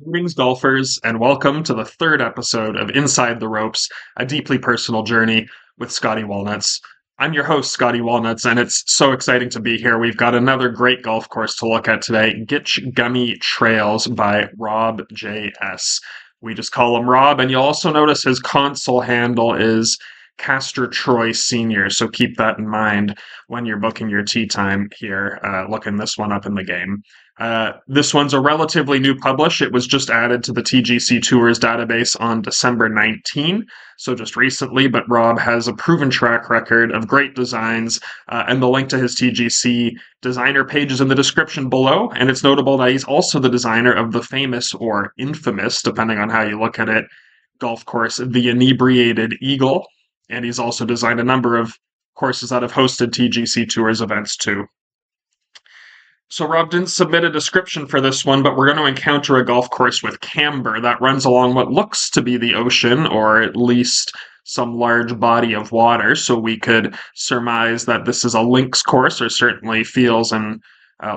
Greetings, golfers, and welcome to the third episode of Inside the Ropes, a deeply personal journey with Scottie Walnuts. I'm your host, Scottie Walnuts, and it's so exciting to be here. We've got another great golf course to look at today, Gitche Gumee Trails by robjs. We just call him Rob, and you'll also notice his console handle is Castor Troy Sr., so keep that in mind when you're booking your tee time here, looking this one up in the game. This one's a relatively new publish. It was just added to the TGC Tours database on December 19, so just recently, but Rob has a proven track record of great designs, and the link to his TGC designer page is in the description below, and it's notable that he's also the designer of the famous, or infamous, depending on how you look at it, golf course, the Inebriated Eagle, and he's also designed a number of courses that have hosted TGC Tours events too. So Rob didn't submit a description for this one, but we're going to encounter a golf course with camber that runs along what looks to be the ocean, or at least some large body of water. So we could surmise that this is a links course, or certainly feels and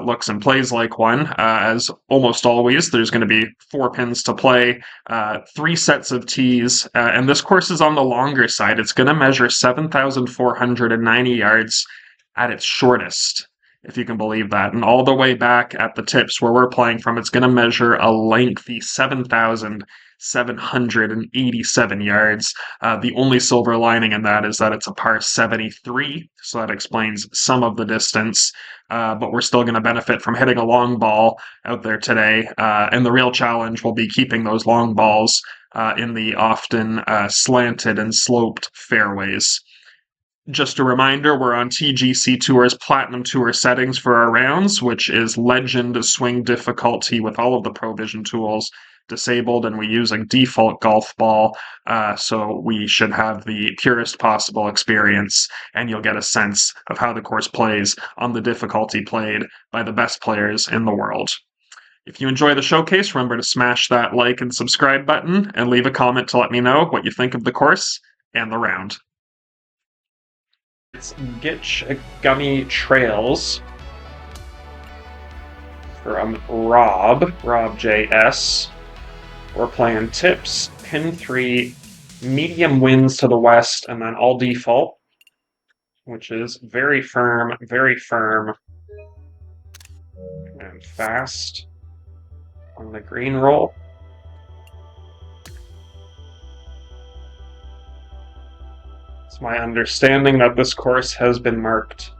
looks and plays like one. As almost always, there's going to be 4 pins to play, 3 sets of tees, and this course is on the longer side. It's going to measure 7,490 yards at its shortest, if you can believe that. And all the way back at the tips where we're playing from, it's going to measure a lengthy 7,787 yards. The only silver lining in that is that it's a par 73, so that explains some of the distance. But we're still going to benefit from hitting a long ball out there today. And the real challenge will be keeping those long balls in the often slanted and sloped fairways. Just a reminder, we're on TGC Tour's Platinum Tour settings for our rounds, which is Legend Swing Difficulty with all of the Provision tools disabled, and we use a default golf ball, so we should have the purest possible experience, and you'll get a sense of how the course plays on the difficulty played by the best players in the world. If you enjoy the showcase, remember to smash that like and subscribe button, and leave a comment to let me know what you think of the course and the round. It's Gitche Gumee Trails from robjs. We're playing tips, pin 3, medium winds to the west, and then all default, which is very firm, and fast on the green roll. It's my understanding that this course has been marked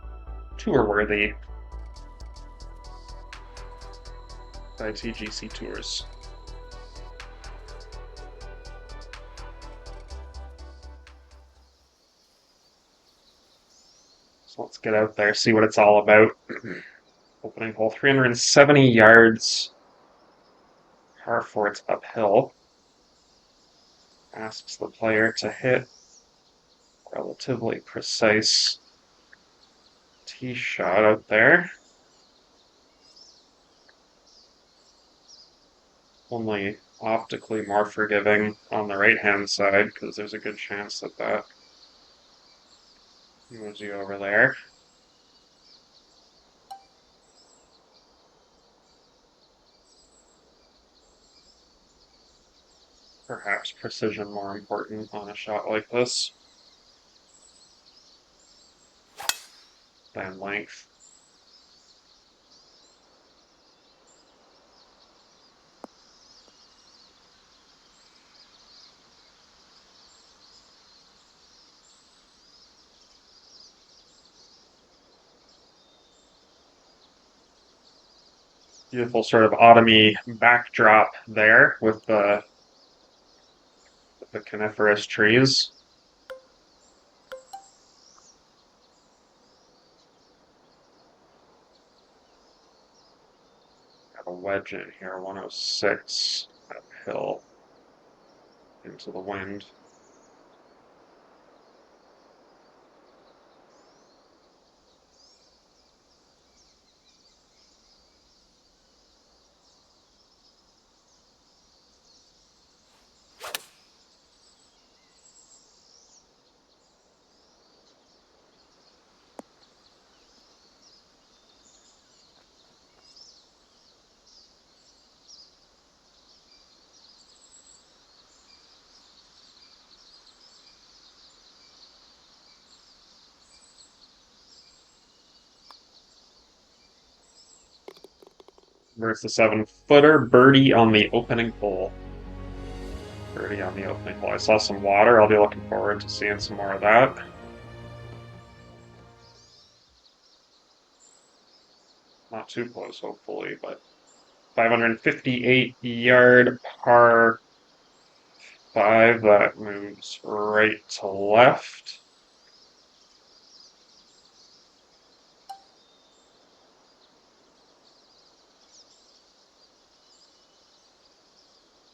tour-worthy by TGC Tours. So let's get out there, see what it's all about. Opening hole, 370 yards. Par 4, it's uphill. Asks the player to hit relatively precise tee shot out there. Only optically more forgiving on the right-hand side, because there's a good chance that that moves you over there. Perhaps precision more important on a shot like this than length. Beautiful sort of autumny backdrop there with the coniferous trees. Got a wedge in here, 106 uphill into the wind. versus the 7-footer. Birdie on the opening hole. Birdie on the opening hole. I saw some water. I'll be looking forward to seeing some more of that. Not too close, hopefully, but 558-yard par 5 that moves right to left.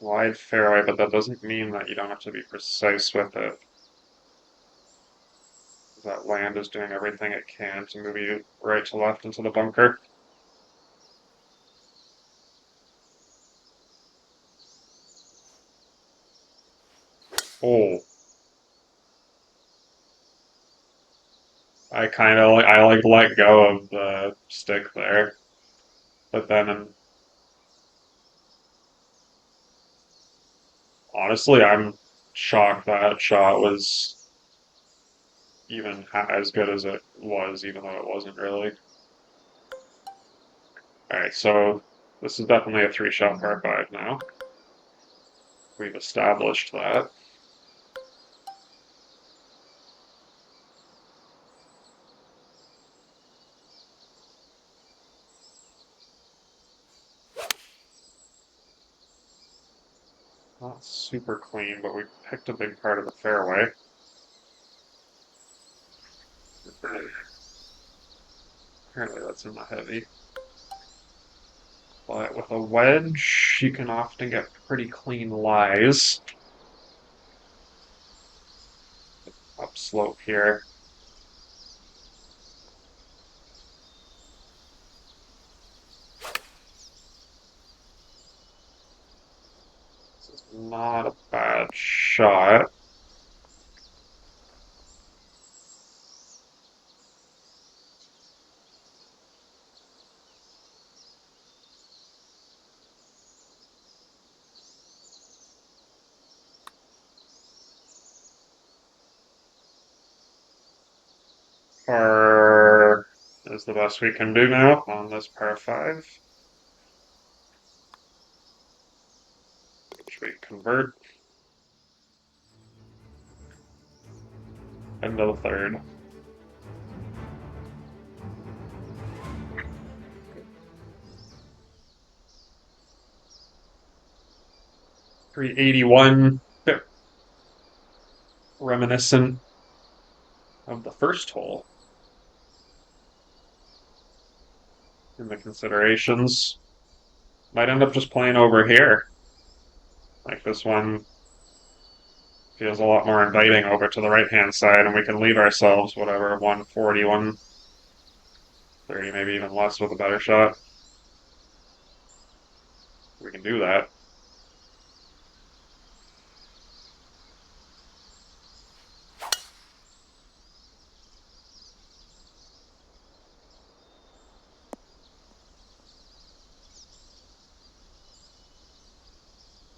Wide fairway, but that doesn't mean that you don't have to be precise with it. That land is doing everything it can to move you right to left into the bunker. Oh, I let go of the stick there, but then honestly, I'm shocked that shot was even as good as it was, even though it wasn't really. All right, so this is definitely a 3-shot par 5 now. We've established that. Not super clean, but we picked a big part of the fairway. Apparently that's in the heavy. But with a wedge, you can often get pretty clean lies. Upslope here. This is not a bad shot. Par is the best we can do now on this par 5. Which we convert. End of the third. .381, bit reminiscent of the first hole in the considerations. Might end up just playing over here. Like this one feels a lot more inviting over to the right-hand side, and we can leave ourselves, whatever, 140, 130, maybe even less with a better shot. We can do that.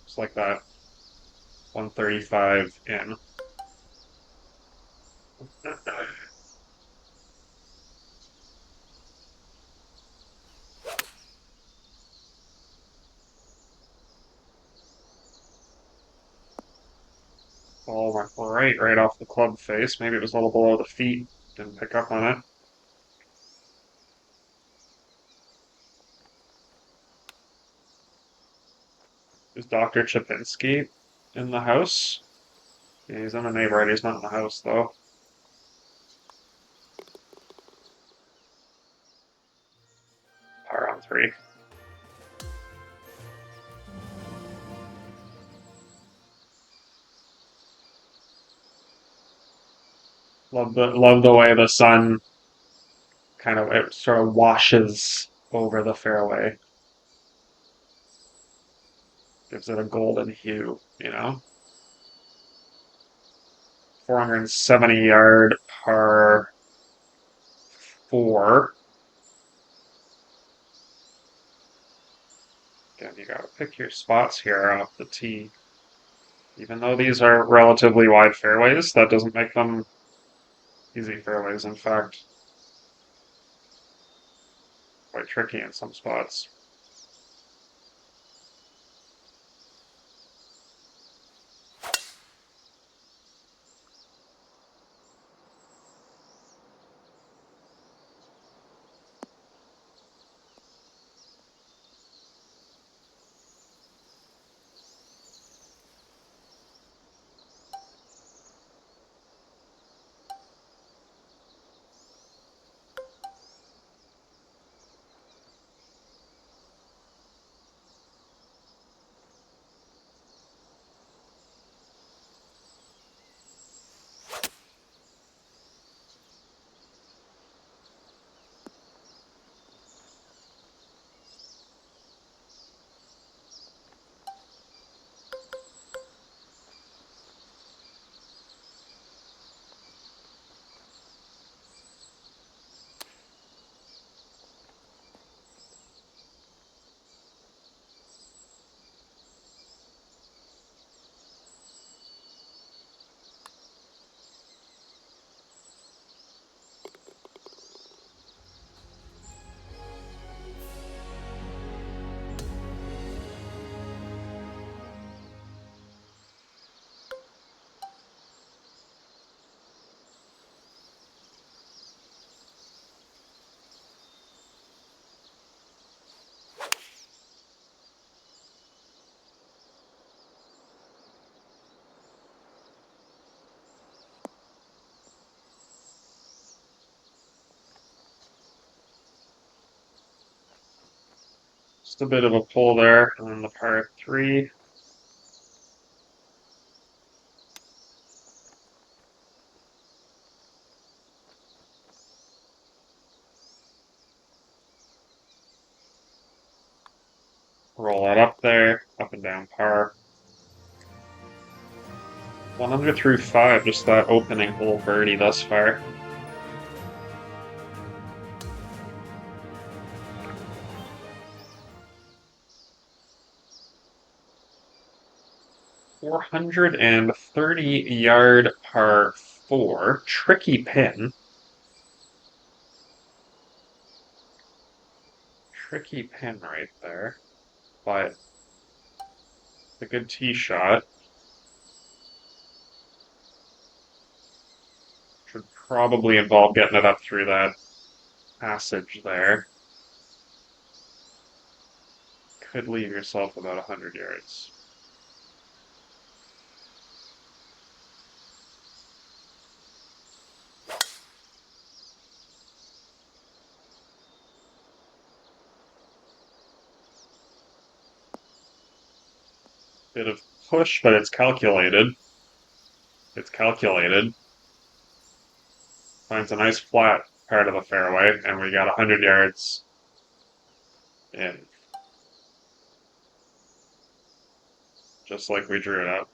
Just like that. 135 in. Ball went right off the club face. Maybe it was a little below the feet. Didn't pick up on it. Is Dr. Chapinski in the house? Yeah, he's in the neighborhood. He's not in the house, though. Par on 3. Love the way the sun it sort of washes over the fairway. Gives it a golden hue, 470-yard par 4. Again, you gotta pick your spots here off the tee. Even though these are relatively wide fairways, that doesn't make them easy fairways. In fact, quite tricky in some spots. Just a bit of a pull there, and then the par 3. Roll that up there, up and down par. 1 under through 5, just that opening hole birdie thus far. .430 yard par 4, tricky pin. Tricky pin right there, but a good tee shot. Should probably involve getting it up through that passage there. Could leave yourself about 100 yards. Bit of push, but it's calculated. It's calculated. Finds a nice flat part of the fairway, and we got 100 yards in. Just like we drew it up.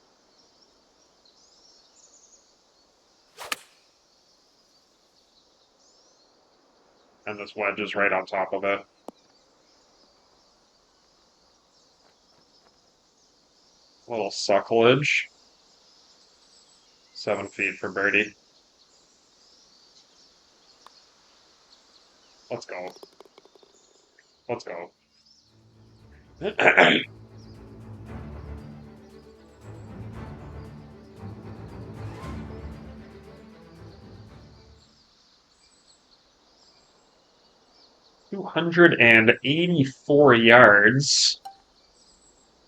And this wedge is right on top of it. A little sucklage. 7 feet for birdie. Let's go. Let's go. 284 yards,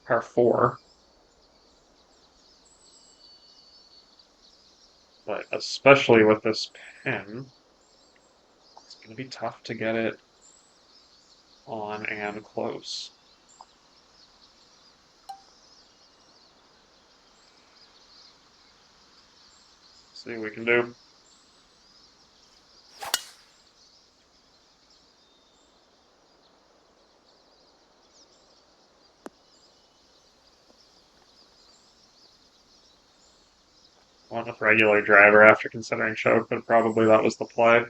par 4. But especially with this pin, it's going to be tough to get it on and close. See what we can do. Went with regular driver after considering choke, but probably that was the play.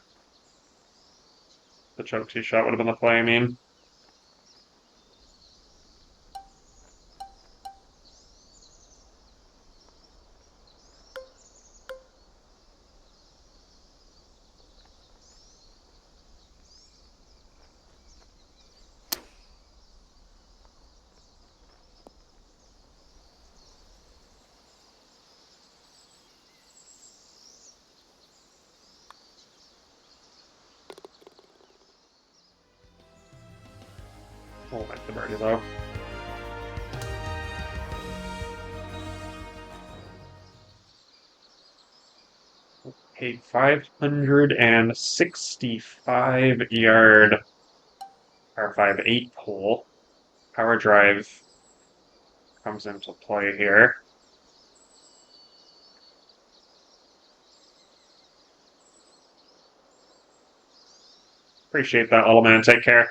The choke tee shot would have been the play, I mean. We'll make the birdie though. A 565 yard par 5 8 hole. Power drive comes into play here. Appreciate that, little man. Take care.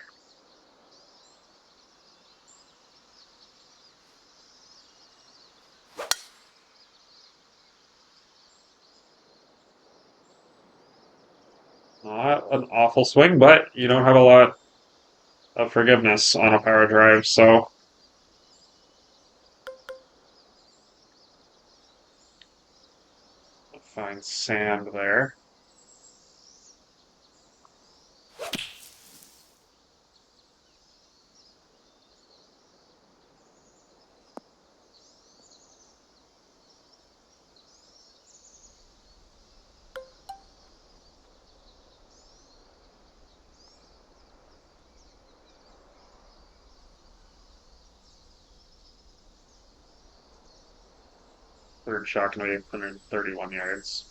Not an awful swing, but you don't have a lot of forgiveness on a power drive, so find sand there. Third shot can be 131 yards.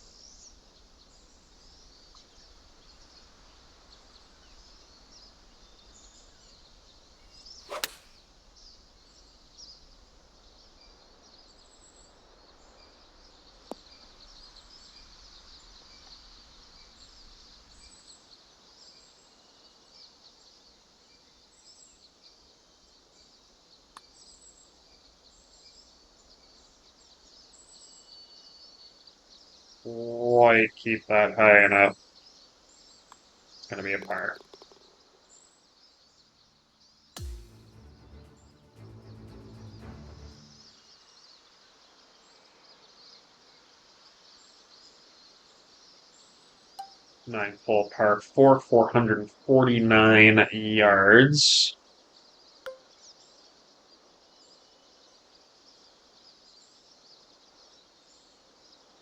quite keep that high enough. It's going to be a par. Ninth hole par 4, 449 yards.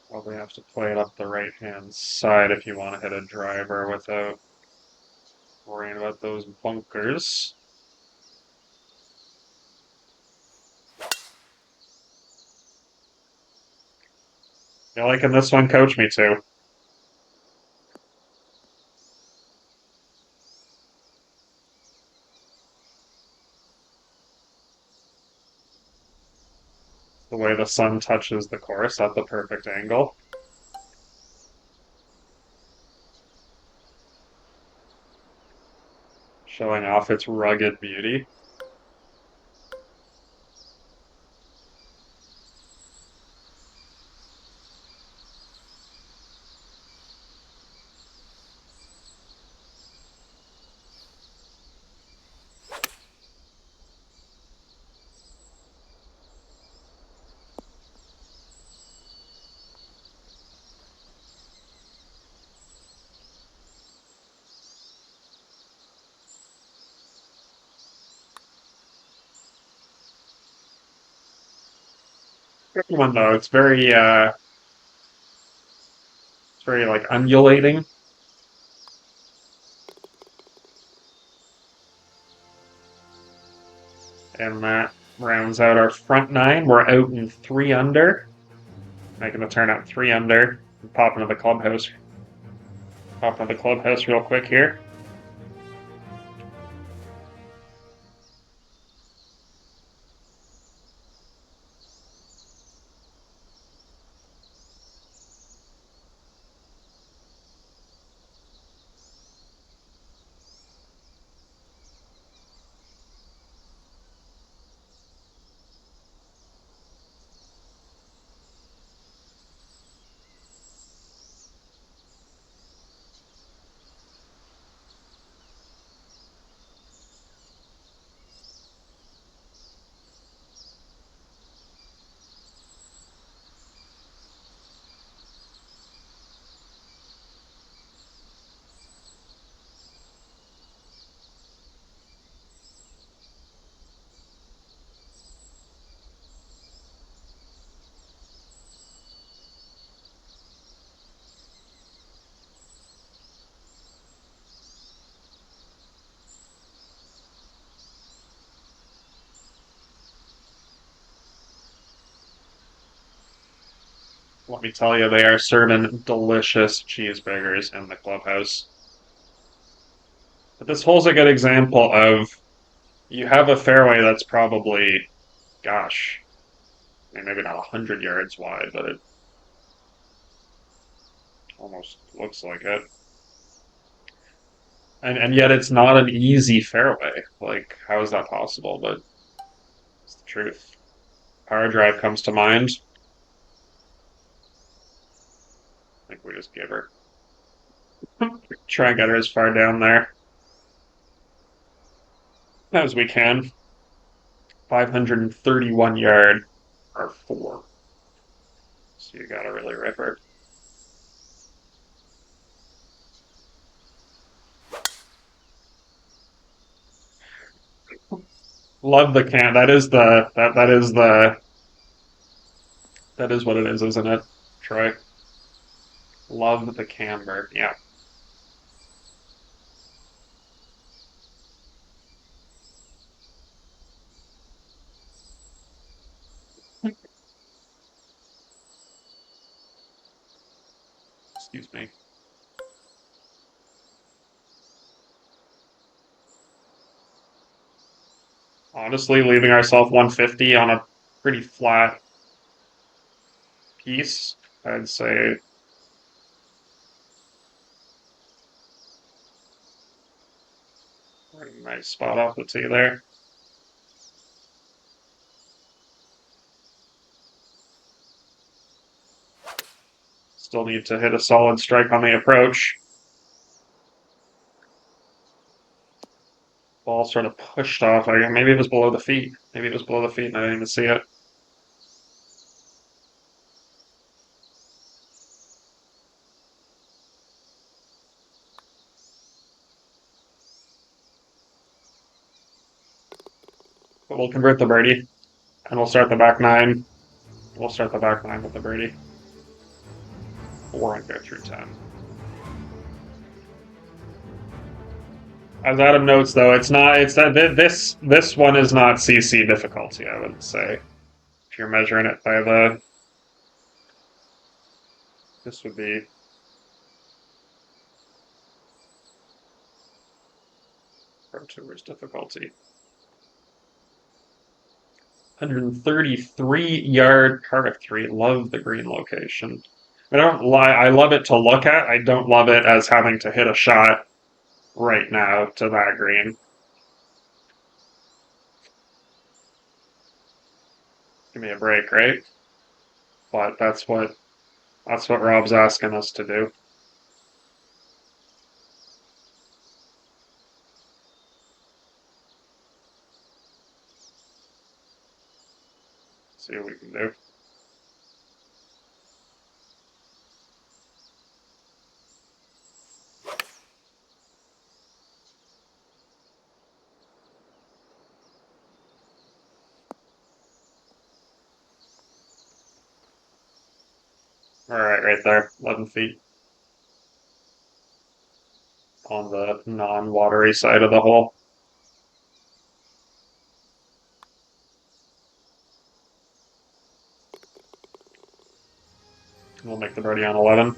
Probably have to play it up the right-hand side if you want to hit a driver without worrying about those bunkers. You liking this one? Coach me too. The way the sun touches the course at the perfect angle. Showing off its rugged beauty. Good one though. It's very like undulating. And that rounds out our front nine. We're out in 3 under. Making a turn at 3 under. Pop into the clubhouse. Pop into the clubhouse real quick here. Let me tell you, they are serving delicious cheeseburgers in the clubhouse. But this hole's a good example of you have a fairway that's probably, gosh, I mean, maybe not 100 yards wide, but it almost looks like it. And yet it's not an easy fairway. Like, how is that possible? But it's the truth. Power drive comes to mind. I think we just give her. Try and get her as far down there as we can. 531 yard or 4. So you gotta really rip her. Love the can. That is what it is, isn't it, Troy? Love the camber. Yeah. Excuse me. Honestly, leaving ourselves 150 on a pretty flat piece, I'd say nice spot off the tee there. Still need to hit a solid strike on the approach. Ball sort of pushed off. Maybe it was below the feet. Maybe it was below the feet and I didn't even see it. But we'll convert the birdie. And we'll start the back nine. We'll start the back nine with the birdie. 4 and go through 10. As Adam notes, though, it's that this one is not CC difficulty, I would say. If you're measuring it by this would be Pro Tour's difficulty. 133-yard par 3. Love the green location. I don't lie. I love it to look at. I don't love it as having to hit a shot right now to that green. Give me a break, right? But that's what Rob's asking us to do. See what we can do. All right there, 11 feet on the non-watery side of the hole. We'll make the birdie on 11.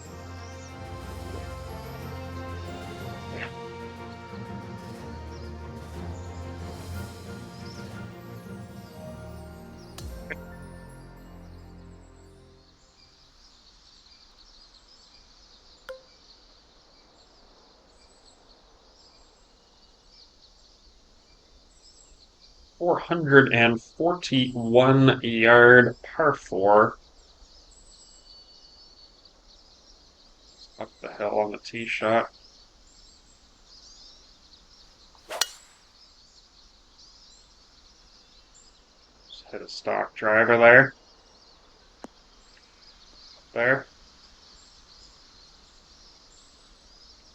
$441 par 4. Up the hill on the tee shot. Just hit a stock driver there. There.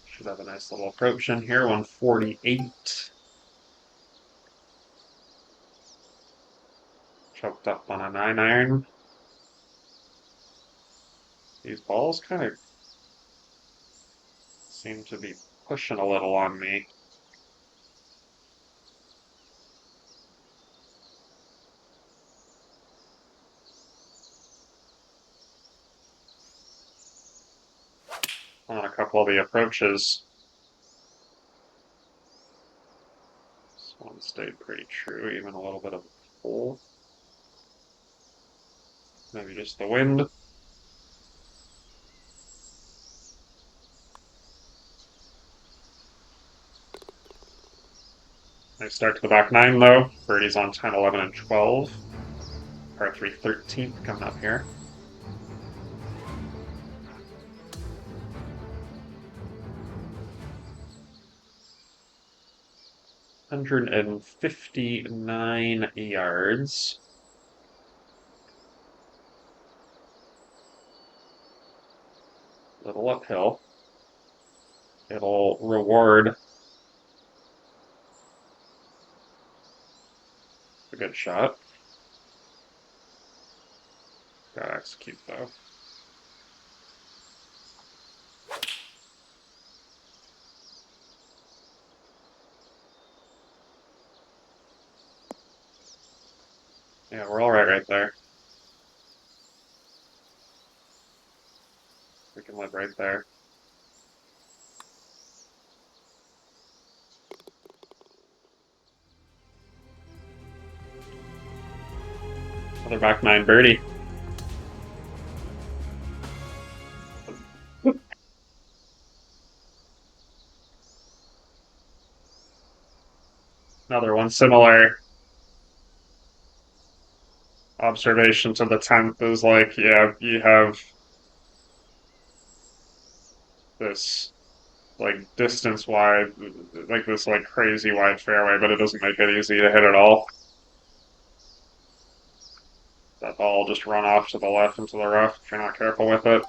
Should have a nice little approach in here. 148. Choked up on a 9-iron. These balls kind of seem to be pushing a little on me. On a couple of the approaches. This one stayed pretty true, even a little bit of a pull. Maybe just the wind. Nice start to the back nine, though. Birdie's on 10, 11, and 12. Par 3, 13th coming up here. $159 yards. Little uphill. It'll reward a good shot. Gotta execute though. Yeah, we're all right there. We can live right there. Another back nine birdie. Another one similar. Observation to the 10th is like, yeah, you have this like distance wide, like this like crazy wide fairway, but it doesn't make it easy to hit at all. That ball will just run off to the left into the rough if you're not careful with it.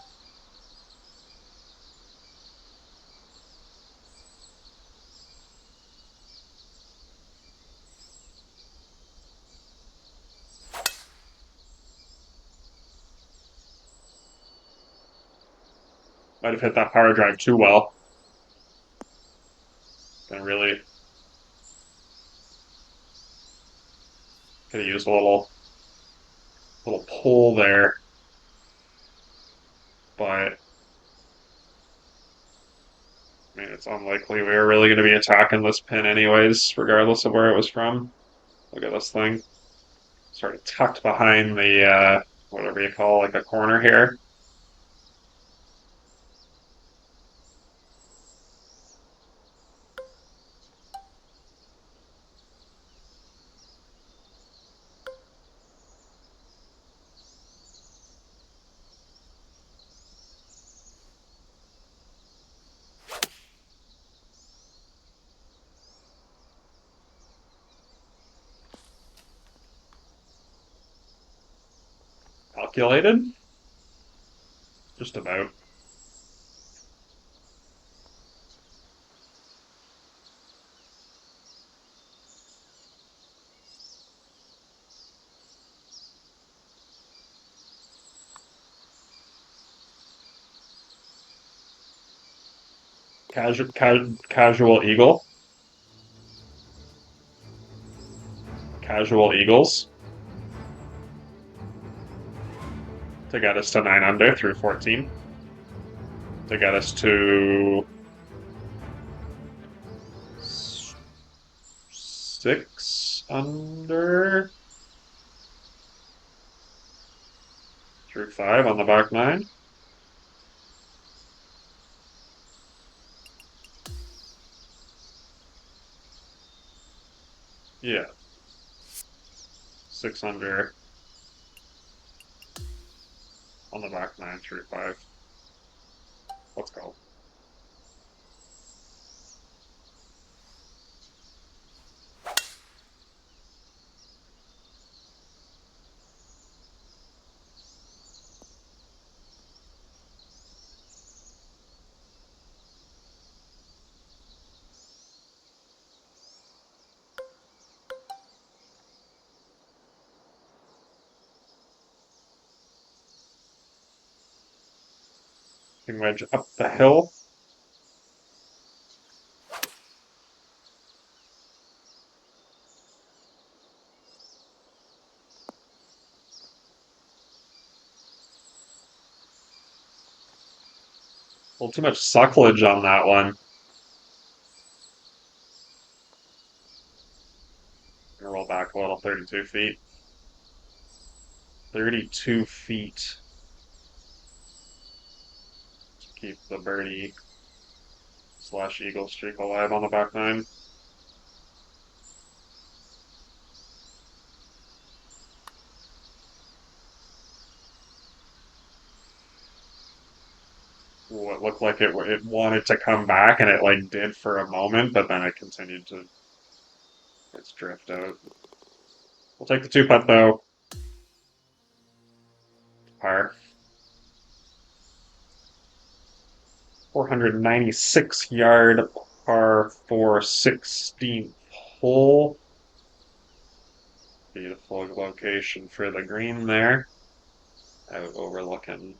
Might have hit that power drive too well. Gonna really could have used a little pull there, but I mean it's unlikely we were really going to be attacking this pin anyways, regardless of where it was from. Look at this thing, sort of tucked behind the whatever you call like a corner here. Calculated, just about. Casual eagle, casual eagles to get us to 9 under through 14, to get us to 6 under through 5 on the back 9. Yeah, 6 under on the back 9 through 5. Let's go. Wedge up the hill. A little too much sucklage on that one. Gonna roll back a little, 32 feet. 32 feet. Keep the birdie slash eagle streak alive on the back 9. Ooh, it looked like it wanted to come back, and it like did for a moment, but then it continued to its drift out. We'll take the 2 putt though. Par. 496-yard par for 16th hole. Beautiful location for the green there. Out overlooking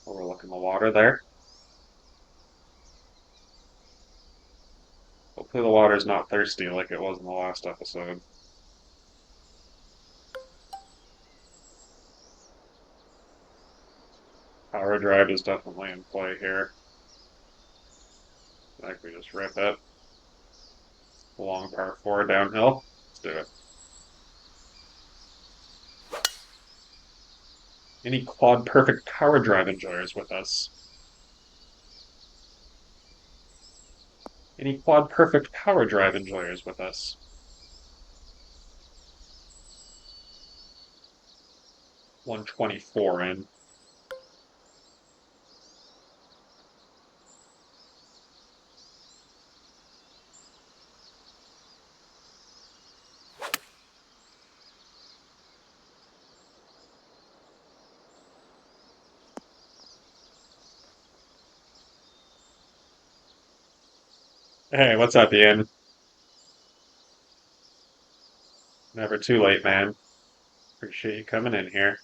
the water there. Hopefully the water's not thirsty like it was in the last episode. Power drive is definitely in play here. I think we just rip it. Long par 4 downhill. Let's do it. Any quad perfect power drive enjoyers with us? Any quad perfect power drive enjoyers with us? 124 in. Hey, what's up, Ian? Never too late, man. Appreciate you coming in here.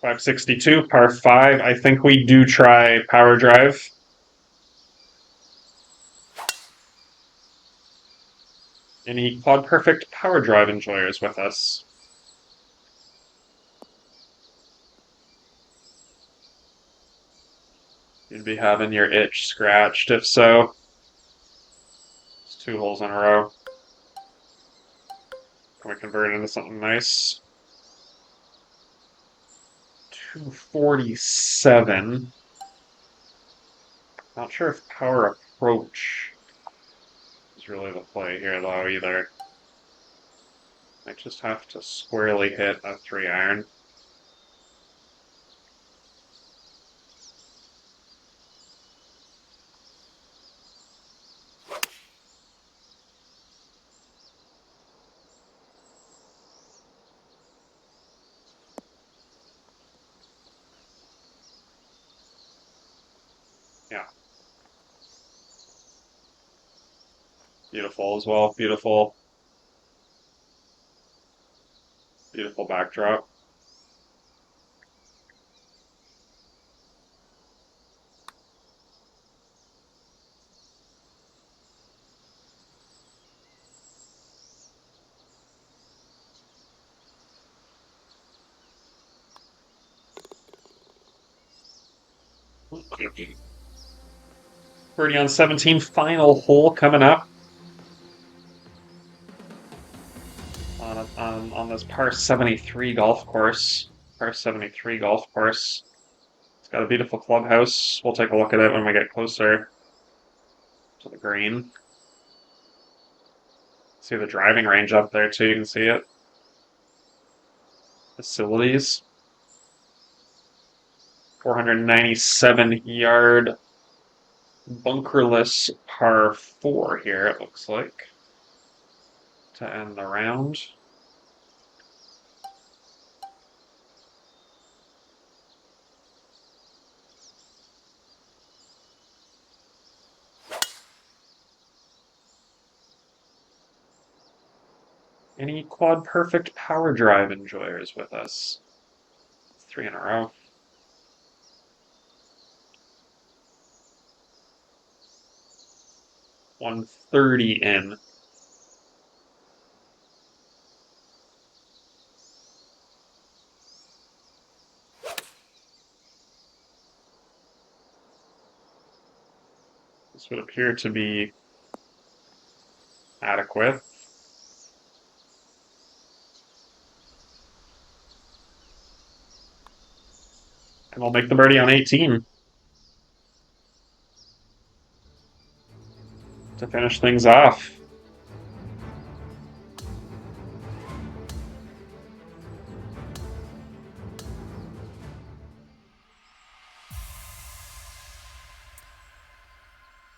562, par 5. I think we do try power drive. Any Quad Perfect power drive enjoyers with us? You'd be having your itch scratched if so. It's 2 holes in a row. Can we convert it into something nice? 247. Not sure if power approach is really the play here, though, either. Might just have to squarely hit a 3-iron. Yeah. Beautiful as well. Beautiful. Beautiful backdrop. Birdie on 17, final hole coming up on this par 73 golf course. Par 73 golf course. It's got a beautiful clubhouse. We'll take a look at it when we get closer to the green. See the driving range up there too, you can see it. Facilities. 497-yard bunkerless par 4 here, it looks like, to end the round. Any Quad Perfect power drive enjoyers with us? 3 in a row. 130 in. This would appear to be adequate. And we'll make the birdie on 18 to finish things off.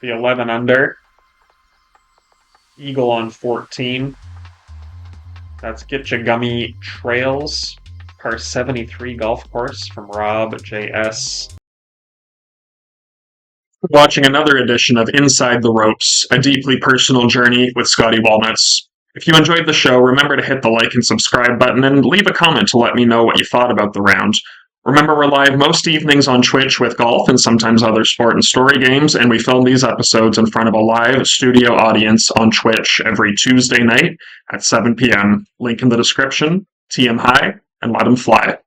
The 11 under. Eagle on 14. That's Gitche Gumee Trails, par 73 golf course from robjs. Watching another edition of Inside the Ropes, a deeply personal journey with Scottie Walnuts. If you enjoyed the show, remember to hit the like and subscribe button and leave a comment to let me know what you thought about the round. Remember, we're live most evenings on Twitch with golf and sometimes other sport and story games, and we film these episodes in front of a live studio audience on Twitch every Tuesday night at 7 p.m. Link in the description. TM high and let 'em fly.